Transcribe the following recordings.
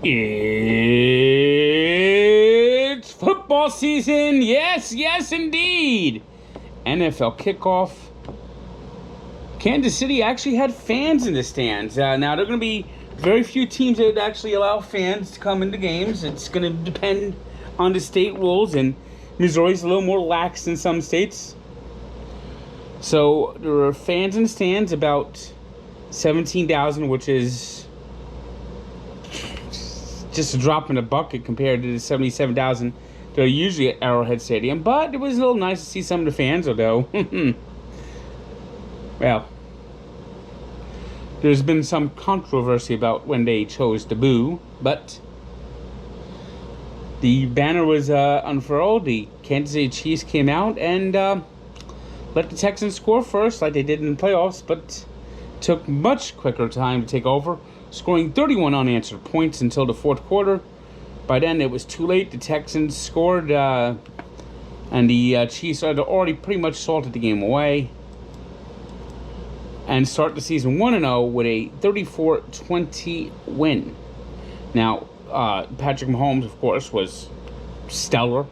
It's football season. Yes, yes, indeed. NFL kickoff. Kansas City actually had fans in the stands. Now, there are going to be very few teams that actually allow fans to come into games. It's going to depend on the state rules, and Missouri's a little more lax than some states. So, there are fans in the stands, about 17,000, which is just a drop in the bucket compared to the 77,000 that are usually at Arrowhead Stadium. But it was a little nice to see some of the fans, although, well, there's been some controversy about when they chose to boo, but the banner was unfurled. The Kansas City Chiefs came out and let the Texans score first, like they did in the playoffs, but took much quicker time to take over, scoring 31 unanswered points until the fourth quarter. By then, it was too late. The Texans scored, and the Chiefs had already pretty much salted the game away, and start the season 1-0 with a 34-20 win. Now, Patrick Mahomes, of course, was stellar,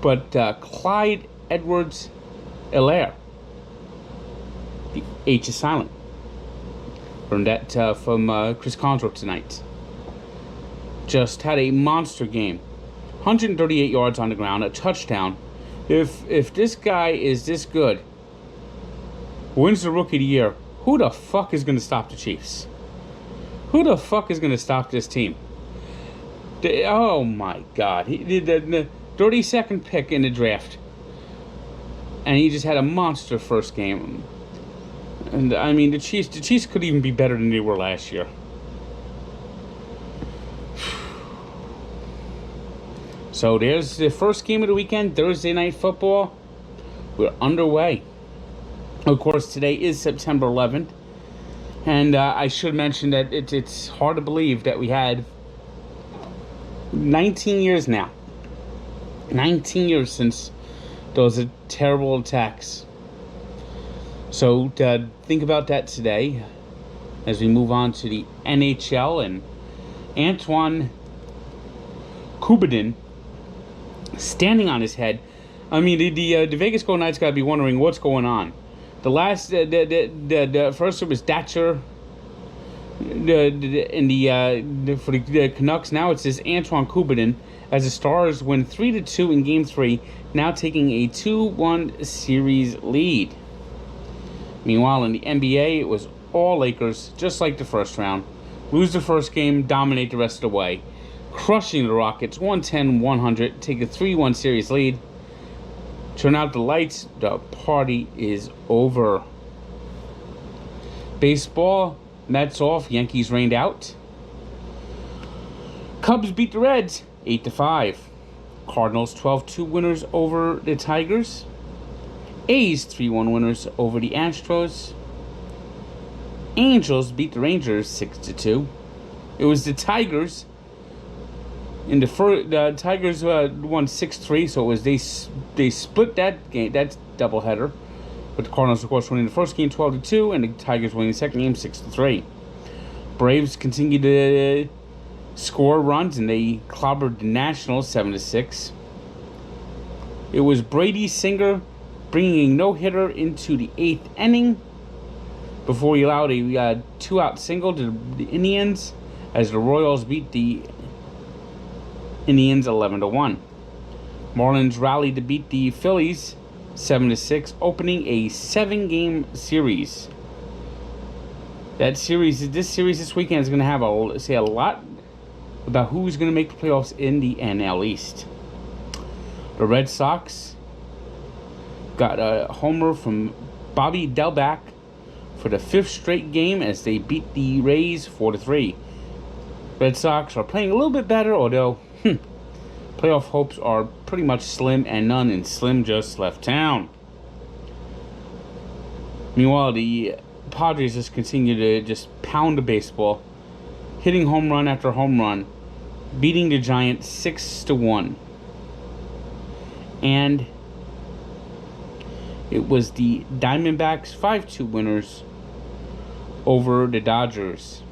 but Clyde Edwards-Helaire, the H is silent. Learned that from Chris Control tonight. Just had a monster game. 138 yards on the ground, a touchdown. If this guy is this good, wins the Rookie of the Year, who the fuck is going to stop the Chiefs? Who the fuck is going to stop this team? Oh my God. He did the 32nd pick in the draft. And he just had a monster first game. And I mean, the Chiefs could even be better than they were last year. So there's the first game of the weekend, Thursday Night Football. We're underway. Of course, today is September 11th. And I should mention that it's hard to believe that we had 19 years now. 19 years since those terrible attacks. So think about that today as we move on to the NHL, and Antoine Kubadin standing on his head. I mean, the Vegas Golden Knights got to be wondering what's going on. The last, the first was Thatcher. For the Canucks, now it's this Antoine Kubadin as the Stars win 3-2 in Game 3, now taking a 2-1 series lead. Meanwhile, in the NBA, it was all Lakers, just like the first round. Lose the first game, dominate the rest of the way. Crushing the Rockets, 110-100, take a 3-1 series lead. Turn out the lights, the party is over. Baseball, Mets off, Yankees rained out. Cubs beat the Reds, 8-5. Cardinals, 12-2 winners over the Tigers. A's 3-1 winners over the Astros. Angels beat the Rangers 6-2. It was the Tigers. In the first, the Tigers won 6-3, so it was they split that game, that doubleheader. But the Cardinals, of course, winning the first game 12-2, and the Tigers winning the second game 6-3. Braves continued to score runs, and they clobbered the Nationals 7-6. It was Brady Singer bringing a no-hitter into the 8th inning before he allowed a two-out single to the Indians as the Royals beat the Indians 11-1. Marlins rallied to beat the Phillies 7-6, opening a 7-game series. This series this weekend is going to have a lot about who's going to make the playoffs in the NL East. The Red Sox got a homer from Bobby Delback for the 5th straight game as they beat the Rays 4-3. Red Sox are playing a little bit better, although playoff hopes are pretty much slim and none, and Slim just left town. Meanwhile, the Padres just continue to just pound the baseball, hitting home run after home run, beating the Giants 6-1. And it was the Diamondbacks 5-2 winners over the Dodgers.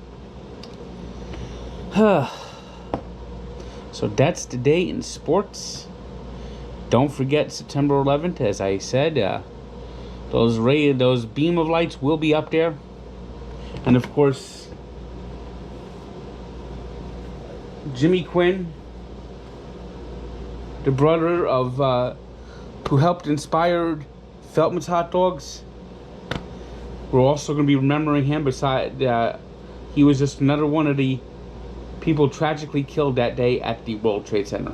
So that's the day in sports. Don't forget September 11th, as I said, those beam of lights will be up there, and of course, Jimmy Quinn, the brother of who helped inspire Feltman's Hot Dogs. We're also going to be remembering him. Besides, he was just another one of the people tragically killed that day at the World Trade Center.